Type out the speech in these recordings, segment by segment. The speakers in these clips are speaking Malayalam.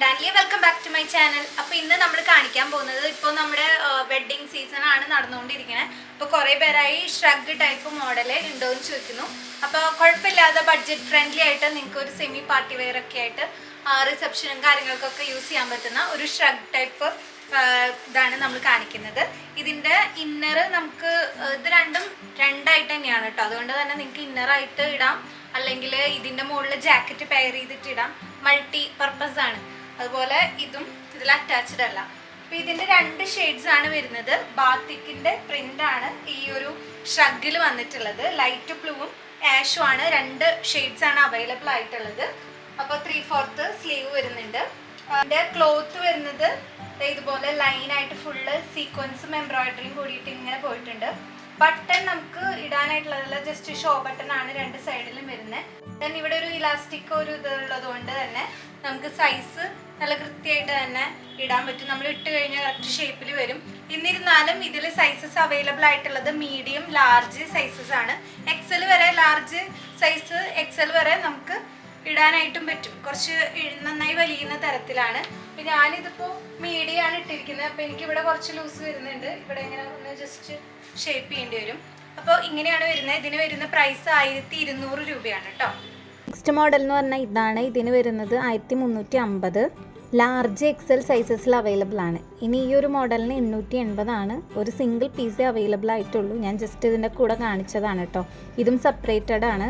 ഡാനിലി, welcome back to my channel. അപ്പോൾ ഇന്ന് നമ്മൾ കാണിക്കാൻ പോകുന്നത് ഇപ്പോൾ നമ്മുടെ വെഡ്ഡിങ് സീസൺ ആണ് നടന്നുകൊണ്ടിരിക്കുന്നത്. അപ്പോൾ കുറേ പേരായി ഷ്രഗ് ടൈപ്പ് മോഡൽ ഉണ്ടോ എന്ന് ചോദിക്കുന്നു. അപ്പോൾ കുഴപ്പമില്ലാതെ ബഡ്ജറ്റ് ഫ്രണ്ട്ലി ആയിട്ട് നിങ്ങൾക്ക് ഒരു സെമി പാർട്ടി വെയർ ഒക്കെ ആയിട്ട് റിസപ്ഷനും കാര്യങ്ങൾക്കൊക്കെ യൂസ് ചെയ്യാൻ പറ്റുന്ന ഒരു ഷ്രഗ് ടൈപ്പ് ഇതാണ് നമ്മൾ കാണിക്കുന്നത്. ഇതിൻ്റെ ഇന്നർ നമുക്ക് ഇത് രണ്ടായിട്ട് തന്നെയാണ് കേട്ടോ. അതുകൊണ്ട് തന്നെ നിങ്ങൾക്ക് ഇന്നറായിട്ട് ഇടാം, അല്ലെങ്കിൽ ഇതിൻ്റെ മുകളിൽ ജാക്കറ്റ് പെയർ ചെയ്തിട്ട് ഇടാം. മൾട്ടി പർപ്പസ് ആണ്. അതുപോലെ ഇതും ഇതിൽ അറ്റാച്ച്ഡ് അല്ല. അപ്പോൾ ഇതിൻ്റെ 2 ഷെയ്ഡ്സ് ആണ് വരുന്നത്. ബാത്തിക്കിൻ്റെ പ്രിൻ്റ് ആണ് ഈ ഒരു ഷ്രഗിൽ വന്നിട്ടുള്ളത്. ലൈറ്റ് ബ്ലൂവും ആഷും ആണ്. 2 ഷെയ്ഡ്സ് ആണ് അവൈലബിൾ ആയിട്ടുള്ളത്. അപ്പോൾ 3/4 സ്ലീവ് വരുന്നുണ്ട്. അതിൻ്റെ ക്ലോത്ത് വരുന്നത് ഇതുപോലെ ലൈനായിട്ട് ഫുള്ള് സീക്വൻസും എംബ്രോയിഡറിയും കൂടിയിട്ട് ഇങ്ങനെ പോയിട്ടുണ്ട്. ബട്ടൺ നമുക്ക് ഇടാനായിട്ടുള്ളതല്ല, ജസ്റ്റ് ഷോ ബട്ടൺ ആണ് 2 സൈഡിലും വരുന്നത്. ദെൻ ഇവിടെ ഒരു ഇലാസ്റ്റിക് ഒരു ഇതുള്ളത് കൊണ്ട് തന്നെ നമുക്ക് സൈസ് നല്ല കൃത്യമായിട്ട് തന്നെ ഇടാൻ പറ്റും. നമ്മൾ ഇട്ട് കഴിഞ്ഞാൽ കറക്റ്റ് ഷേപ്പിൽ വരും. എന്നിരുന്നാലും ഇതിൽ സൈസസ് അവൈലബിൾ ആയിട്ടുള്ളത് മീഡിയം, ലാർജ് സൈസസ് ആണ്. എക്സൽ വരെ, ലാർജ് സൈസ് എക്സൽ വരെ നമുക്ക് ഇടാനായിട്ടും പറ്റും. കുറച്ച് നന്നായി വലിയുന്ന തരത്തിലാണ്. അപ്പം ഞാനിതിപ്പോൾ മീഡിയം ആണ് ഇട്ടിരിക്കുന്നത്. അപ്പോൾ എനിക്കിവിടെ കുറച്ച് ലൂസ് വരുന്നുണ്ട്. ഇവിടെ ഇങ്ങനെ ഒന്ന് ജസ്റ്റ് ഷേപ്പ് ചെയ്യേണ്ടി വരും. അപ്പോൾ ഇങ്ങനെയാണ് വരുന്നത്. ഇതിന് വരുന്ന പ്രൈസ് 1200 രൂപയാണ് കേട്ടോ. നെക്സ്റ്റ് മോഡൽ എന്ന് പറഞ്ഞാൽ ഇതാണ്. ഇതിന് വരുന്നത് 1350. ലാർജ് എക്സൽ സൈസസിൽ അവൈലബിൾ ആണ്. ഇനി ഈ ഒരു മോഡലിന് 880 ആണ്. ഒരു സിംഗിൾ പീസേ അവൈലബിൾ ആയിട്ടുള്ളൂ. ഞാൻ ജസ്റ്റ് ഇതിൻ്റെ കൂടെ കാണിച്ചതാണ് കേട്ടോ. ഇതും സെപ്പറേറ്റഡ് ആണ്.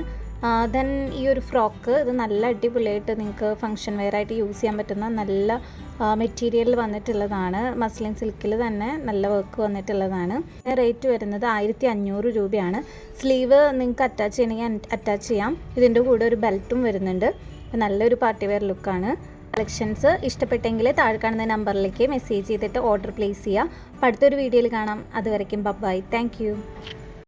ദെൻ ഈ ഒരു ഫ്രോക്ക്, ഇത് നല്ല അടിപൊളിയായിട്ട് നിങ്ങൾക്ക് ഫങ്ഷൻ വെയർ ആയിട്ട് യൂസ് ചെയ്യാൻ പറ്റുന്ന നല്ല മെറ്റീരിയലിൽ വന്നിട്ടുള്ളതാണ്. മസ്ലിൻ സിൽക്കിൽ തന്നെ നല്ല വർക്ക് വന്നിട്ടുള്ളതാണ്. റേറ്റ് വരുന്നത് 1500 രൂപയാണ്. സ്ലീവ് നിങ്ങൾക്ക് അറ്റാച്ച് ചെയ്യണമെങ്കിൽ അറ്റാച്ച് ചെയ്യാം. ഇതിൻ്റെ കൂടെ ഒരു ബെൽറ്റും വരുന്നുണ്ട്. നല്ലൊരു പാർട്ടി വെയർ ലുക്കാണ്. കളക്ഷൻസ് ഇഷ്ടപ്പെട്ടെങ്കിൽ താഴെ കാണുന്ന നമ്പറിലേക്ക് മെസ്സേജ് ചെയ്തിട്ട് ഓർഡർ പ്ലേസ് ചെയ്യുക. അപ്പോൾ അടുത്തൊരു വീഡിയോയിൽ കാണാം. അതുവരയ്ക്കും ബൈ. Thank you.